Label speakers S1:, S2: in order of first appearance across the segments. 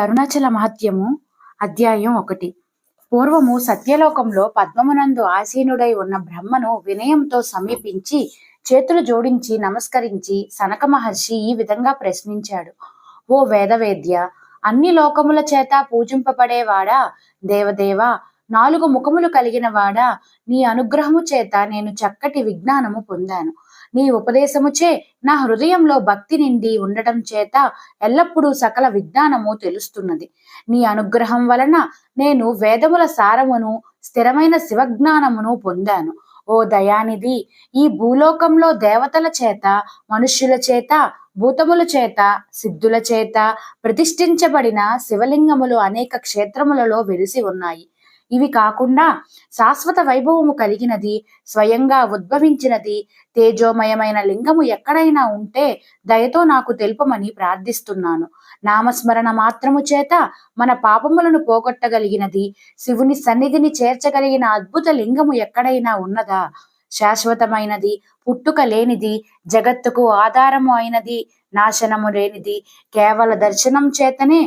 S1: అరుణాచల మహత్యము అధ్యాయం 1. పూర్వము సత్యలోకంలో పద్మమునందు ఆసీనుడై ఉన్న బ్రహ్మను వినయంతో సమీపించి చేతులు జోడించి నమస్కరించి సనక మహర్షి ఈ విధంగా ప్రశ్నించాడు. ఓ వేదవేద్య, అన్ని లోకముల చేత పూజింపబడేవాడా, దేవదేవా, 4 ముఖములు కలిగిన వాడా, నీ అనుగ్రహము చేత నేను చక్కటి విజ్ఞానము పొందాను. నీ ఉపదేశముచే నా హృదయంలో భక్తి నిండి ఉండటం చేత ఎల్లప్పుడూ సకల విజ్ఞానము తెలుస్తున్నది. నీ అనుగ్రహం వలన నేను వేదముల సారమును స్థిరమైన శివజ్ఞానమును పొందాను. ఓ దయానిధి, ఈ భూలోకంలో దేవతల చేత, మనుష్యుల చేత, భూతముల చేత, సిద్ధుల చేత ప్రతిష్ఠించబడిన శివలింగములు అనేక క్షేత్రములలో వెలిసి ఉన్నాయి. ఇవి కాకుండా శాశ్వత వైభవము కలిగినది, స్వయంగా ఉద్భవించినది తేజోమయమైన లింగము ఎక్కడైనా ఉంటే దయతో నాకు తెలుపమని ప్రార్థిస్తున్నాను. నామస్మరణ మాత్రము చేత మన పాపములను పోగొట్టగలిగినది, శివుని సన్నిధిని చేర్చగలిగిన అద్భుత లింగము ఎక్కడైనా ఉన్నదా? శాశ్వతమైనది, పుట్టుక లేనిది, జగత్తుకు ఆధారము అయినది, నాశనము లేనిది, కేవల దర్శనం చేతనే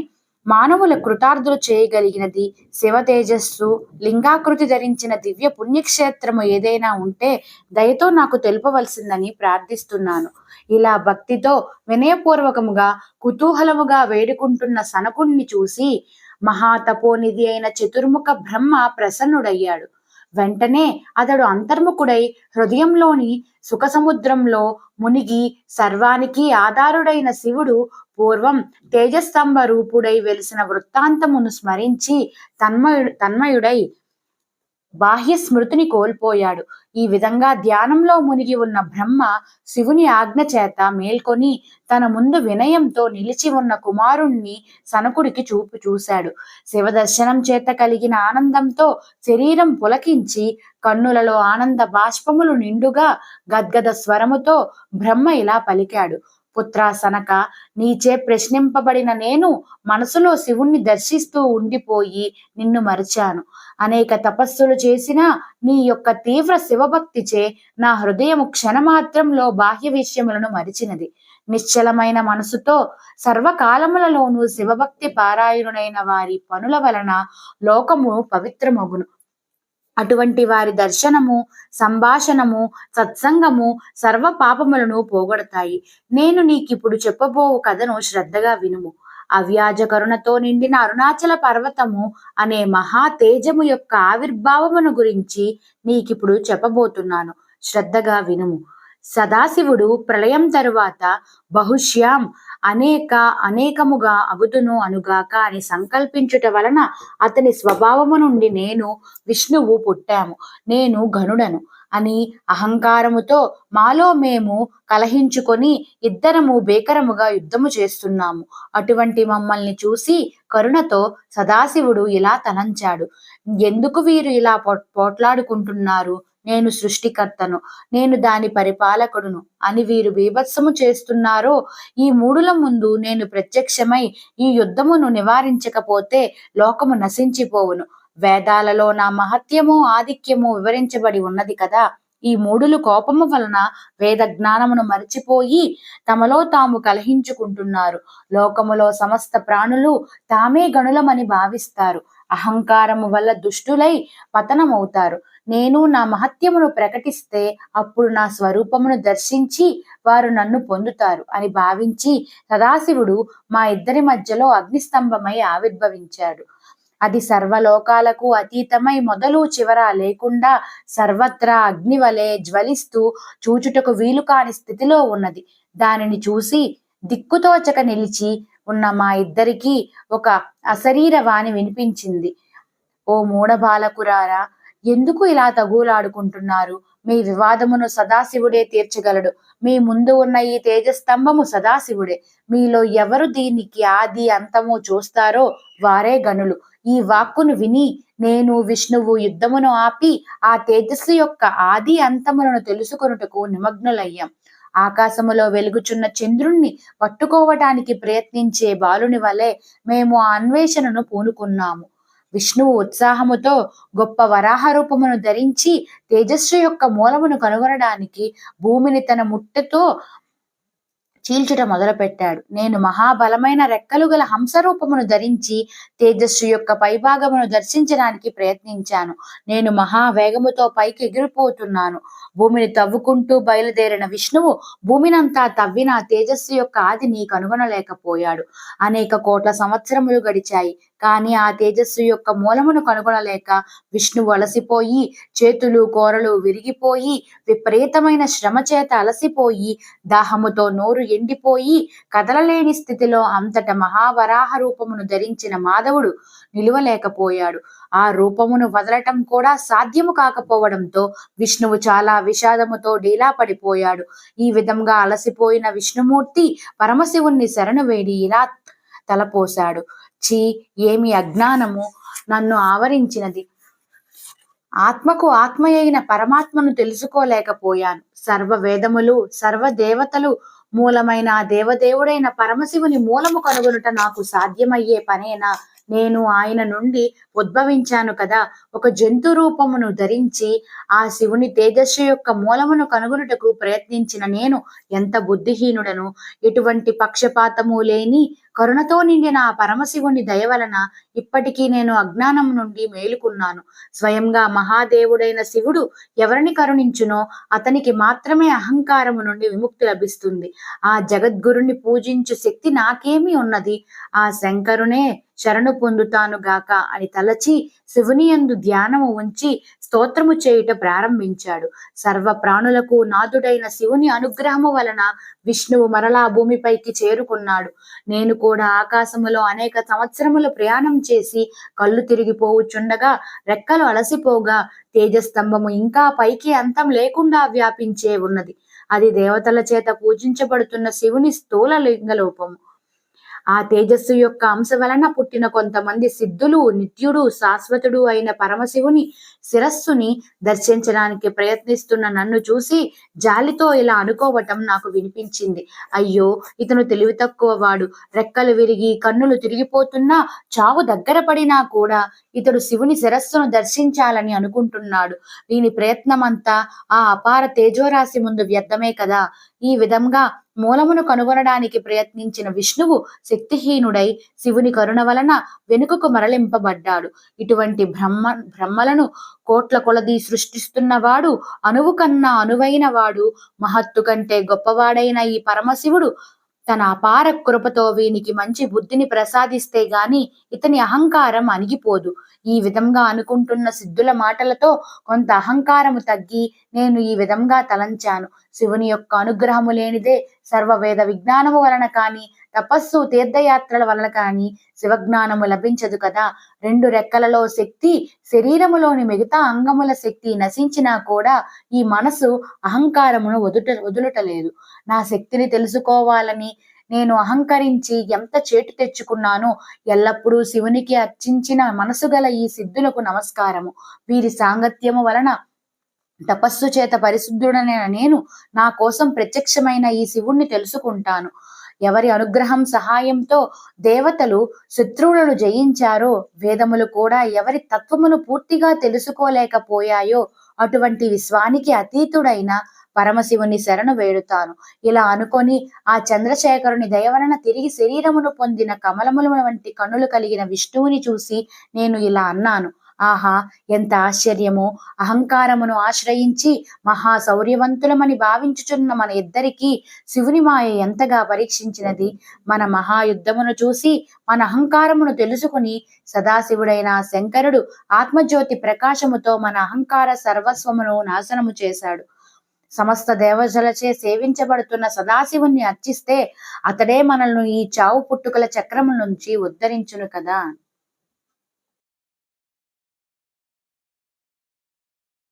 S1: మానవుల కృతార్థులు చేయగలిగినది, శివ తేజస్సు లింగాకృతి ధరించిన దివ్య పుణ్యక్షేత్రము ఏదైనా ఉంటే దయతో నాకు తెలుపవలసిందని ప్రార్థిస్తున్నాను. ఇలా భక్తితో వినయపూర్వకముగా కుతూహలముగా వేడుకుంటున్న సనకుణ్ణి చూసి మహాతపోనిధి అయిన చతుర్ముఖ బ్రహ్మ ప్రసన్నుడయ్యాడు. వెంటనే అతడు అంతర్ముఖుడై హృదయంలోని సుఖసముద్రంలో మునిగి సర్వానికి ఆధారుడైన శివుడు పూర్వం తేజస్తంభ రూపుడై వెలిసిన వృత్తాంతమును స్మరించి తన్మయుడై బాహ్య స్మృతిని కోల్పోయాడు. ఈ విధంగా ధ్యానంలో మునిగి ఉన్న బ్రహ్మ శివుని ఆజ్ఞ చేత మేల్కొని తన ముందు వినయంతో నిలిచి ఉన్న కుమారుణ్ణి సనకుడికి చూశాడు. శివ దర్శనం చేత కలిగిన ఆనందంతో శరీరం పులకించి కన్నులలో ఆనంద బాష్పములు నిండుగా గద్గద స్వరముతో బ్రహ్మ ఇలా పలికాడు. పుత్రా సనక, నీచే ప్రశ్నింపబడిన నేను మనసులో శివుణ్ణి దర్శిస్తూ ఉండిపోయి నిన్ను మరిచాను. అనేక తపస్సులు చేసినా నీ యొక్క తీవ్ర శివభక్తిచే నా హృదయము క్షణమాత్రంలో బాహ్య విషయములను మరిచినది. నిశ్చలమైన మనసుతో సర్వకాలములలోనూ శివభక్తి పారాయణుడైన వారి పనుల వలన లోకము పవిత్రమగును. అటువంటి వారి దర్శనము, సంభాషణము, సత్సంగము సర్వ పాపములను పోగొడతాయి. నేను నీకిప్పుడు చెప్పబోవు కథను శ్రద్ధగా వినుము. అవ్యాజ కరుణతో నిండిన అరుణాచల పర్వతము అనే మహా తేజము యొక్క ఆవిర్భావమును గురించి నీకిప్పుడు చెప్పబోతున్నాను. శ్రద్ధగా వినుము. సదాశివుడు ప్రళయం తరువాత బహుశ్యాం అనేకముగా అగుతును అనుగాక అని సంకల్పించుట వలన అతని స్వభావము నుండి నేను విష్ణువు పుట్టాము, నేను గనుడను అని అహంకారముతో మాలో మేము కలహించుకొని ఇద్దరము బేకరముగా యుద్ధము చేస్తున్నాము. అటువంటి మమ్మల్ని చూసి కరుణతో సదాశివుడు ఇలా తలంచాడు. ఎందుకు వీరు ఇలా పోట్లాడుకుంటున్నారు? నేను సృష్టికర్తను, నేను దాని పరిపాలకుడును అని వీరు బీభత్సము చేస్తున్నారో, ఈ మూడుల ముందు నేను ప్రత్యక్షమై ఈ యుద్ధమును నివారించకపోతే లోకము నశించిపోవును. వేదాలలో నా మహత్యము ఆధిక్యము వివరించబడి ఉన్నది కదా. ఈ మూడులు కోపము వలన వేద జ్ఞానమును మరిచిపోయి తమలో తాము కలహించుకుంటున్నారు. లోకములో సమస్త ప్రాణులు తామే గణులమని భావిస్తారు. అహంకారము వల్ల దుష్టులై పతనమవుతారు. నేను నా మహత్యమును ప్రకటిస్తే అప్పుడు నా స్వరూపమును దర్శించి వారు నన్ను పొందుతారు అని భావించి సదాశివుడు మా ఇద్దరి మధ్యలో అగ్నిస్తంభమై ఆవిర్భవించాడు. అది సర్వలోకాలకు అతీతమై మొదలు చివర లేకుండా సర్వత్రా అగ్నివలే జ్వలిస్తూ చూచుటకు వీలు కాని స్థితిలో ఉన్నది. దానిని చూసి దిక్కుతోచక నిలిచి ఉన్న మా ఇద్దరికి ఒక అశరీరవాణి వినిపించింది. ఓ మూఢబాలకురారా, ఎందుకు ఇలా తగులాడుకుంటున్నారు? మీ వివాదమును సదాశివుడే తీర్చగలడు. మీ ముందు ఉన్న ఈ తేజస్తంభము సదాశివుడే. మీలో ఎవరు దీనికి ఆది అంతము చూస్తారో వారే గనులు. ఈ వాక్కును విని నేను విష్ణువు యుద్ధమును ఆపి ఆ తేజస్సు యొక్క ఆది అంతములను తెలుసుకొనుటకు నిమగ్నులయ్యాం. ఆకాశములో వెలుగుచున్న చంద్రుణ్ణి పట్టుకోవటానికి ప్రయత్నించే బాలుని వలె మేము ఆ అన్వేషణను పూనుకున్నాము. విష్ణువు ఉత్సాహముతో గొప్ప వరాహ రూపమును ధరించి తేజస్సు యొక్క మూలమును కనుగొనడానికి భూమిని తన ముట్టెతో చీల్చుట మొదలుపెట్టాడు. నేను మహాబలమైన రెక్కలు గల హంసరూపమును ధరించి తేజస్సు యొక్క పైభాగమును దర్శించడానికి ప్రయత్నించాను. నేను మహావేగముతో పైకి ఎగిరిపోతున్నాను. భూమిని తవ్వుకుంటూ బయలుదేరిన విష్ణువు భూమినంతా తవ్విన తేజస్సు యొక్క ఆదిని కనుగొనలేకపోయాడు. అనేక కోట్ల సంవత్సరములు గడిచాయి. కానీ ఆ తేజస్సు యొక్క మూలమును కనుగొనలేక విష్ణువు అలసిపోయి, చేతులు కోరలు విరిగిపోయి, విపరీతమైన శ్రమ చేత అలసిపోయి, దాహముతో నోరు ఎండిపోయి, కదలలేని స్థితిలో అంతట మహావరాహ రూపమును ధరించిన మాధవుడు నిలువలేకపోయాడు. ఆ రూపమును వదలటం కూడా సాధ్యము కాకపోవడంతో విష్ణువు చాలా విషాదముతో డీలా పడిపోయాడు. ఈ విధంగా అలసిపోయిన విష్ణుమూర్తి పరమశివుణ్ణి శరణు వేడి ఇలా తలపోశాడు. ఛీ, ఏమి అజ్ఞానము నన్ను ఆవరించినది! ఆత్మకు ఆత్మయైన పరమాత్మను తెలుసుకోలేకపోయాను. సర్వ వేదములు, సర్వ దేవతలు మూలమైన ఆ దేవదేవుడైన పరమశివుని మూలము కనుగొనుట నాకు సాధ్యమయ్యే పనేనా? నేను ఆయన నుండి ఉద్భవించాను కదా. ఒక జంతు రూపమును ధరించి ఆ శివుని తేజస్సు యొక్క మూలమును కనుగొనుటకు ప్రయత్నించిన నేను ఎంత బుద్ధిహీనుడను! ఎటువంటి పక్షపాతము లేని కరుణతో నిండిన ఆ పరమశివుని దయ వలన ఇప్పటికీ నేను అజ్ఞానం నుండి మేలుకున్నాను. స్వయంగా మహాదేవుడైన శివుడు ఎవరిని కరుణించునో అతనికి మాత్రమే అహంకారము నుండి విముక్తి లభిస్తుంది. ఆ జగద్గురుని పూజించు శక్తి నాకేమి ఉన్నది? ఆ శంకరునే శరణు పొందుతాను గాక అని తలచి శివుని యందు ధ్యానము ఉంచి స్తోత్రము చేయుట ప్రారంభించాడు. సర్వ ప్రాణులకు నాథుడైన శివుని అనుగ్రహము వలన విష్ణువు మరలా భూమిపైకి చేరుకున్నాడు. నేను కూడా ఆకాశములో అనేక సంవత్సరములు ప్రయాణం చేసి కళ్ళు తిరిగిపోవుచుండగా, రెక్కలు అలసిపోగా, తేజస్తంభము ఇంకా పైకి అంతం లేకుండా వ్యాపించే ఉన్నది. అది దేవతల చేత పూజించబడుతున్న శివుని స్థూల లింగరూపము. ఆ తేజస్సు యొక్క అంశ వలన పుట్టిన కొంతమంది సిద్ధులు నిత్యుడు శాశ్వతుడు అయిన పరమశివుని శిరస్సుని దర్శించడానికి ప్రయత్నిస్తున్న నన్ను చూసి జాలితో ఇలా అనుకోవటం నాకు వినిపించింది. అయ్యో, ఇతను తెలివి తక్కువ వాడు. రెక్కలు విరిగి కన్నులు తిరిగిపోతున్నా, చావు దగ్గర పడినా కూడా ఇతడు శివుని శిరస్సును దర్శించాలని అనుకుంటున్నాడు. వీని ప్రయత్నమంతా ఆ అపార తేజోరాశి ముందు వ్యర్థమే కదా. ఈ విధంగా మూలమును కనుగొనడానికి ప్రయత్నించిన విష్ణువు శక్తిహీనుడై శివుని కరుణ వలన వెనుకకు మరలింపబడ్డాడు. ఇటువంటి బ్రహ్మలను కోట్ల కొలది సృష్టిస్తున్నవాడు, అణువు కన్నా అనువైన వాడు, మహత్తు కంటే గొప్పవాడైన ఈ పరమశివుడు తన అపార కృపతో వీనికి మంచి బుద్ధిని ప్రసాదిస్తే గాని ఇతని అహంకారం అణిగిపోదు. ఈ విధంగా అనుకుంటున్న సిద్ధుల మాటలతో కొంత అహంకారము తగ్గి నేను ఈ విధంగా తలంచాను. శివుని యొక్క అనుగ్రహము లేనిదే సర్వవేద విజ్ఞానము వలన కానీ, తపస్సు తీర్థయాత్రల వలన కానీ శివజ్ఞానము లభించదు కదా. రెండు రెక్కలలో శక్తి, శరీరములోని మిగతా అంగముల శక్తి నశించినా కూడా ఈ మనసు అహంకారమును వదులుటలేదు. నా శక్తిని తెలుసుకోవాలని నేను అహంకరించి ఎంత చేటు తెచ్చుకున్నానో! ఎల్లప్పుడూ శివునికి అర్చించిన మనసు గల ఈ సిద్ధులకు నమస్కారము. వీరి సాంగత్యము వలన తపస్సు చేత పరిశుద్ధుడనైన నేను నా కోసం ప్రత్యక్షమైన ఈ శివుణ్ణి తెలుసుకుంటాను. ఎవరి అనుగ్రహం సహాయంతో దేవతలు శత్రువులను జయించారో, వేదములు కూడా ఎవరి తత్వమును పూర్తిగా తెలుసుకోలేకపోయాయో అటువంటి విశ్వానికి అతీతుడైన పరమశివుని శరణు వేడుతాను. ఇలా అనుకొని ఆ చంద్రశేఖరుని దయవలన తిరిగి శరీరమును పొందిన కమలముల వంటి కన్నులు కలిగిన విష్ణువుని చూసి నేను ఇలా అన్నాను. ఆహా, ఎంత ఆశ్చర్యమో! అహంకారమును ఆశ్రయించి మహాశౌర్యవంతులమని భావించుచున్న మన ఇద్దరికీ శివుని మాయ ఎంతగా పరీక్షించినది. మన మహాయుద్ధమును చూసి మన అహంకారమును తెలుసుకుని సదాశివుడైన శంకరుడు ఆత్మజ్యోతి ప్రకాశముతో మన అహంకార సర్వస్వమును నాశనము చేశాడు. సమస్త దేవతలచే సేవించబడుతున్న సదాశివుణ్ణి అర్చిస్తే అతడే మనల్ని ఈ చావు పుట్టుకల చక్రము నుంచి ఉద్ధరించును కదా.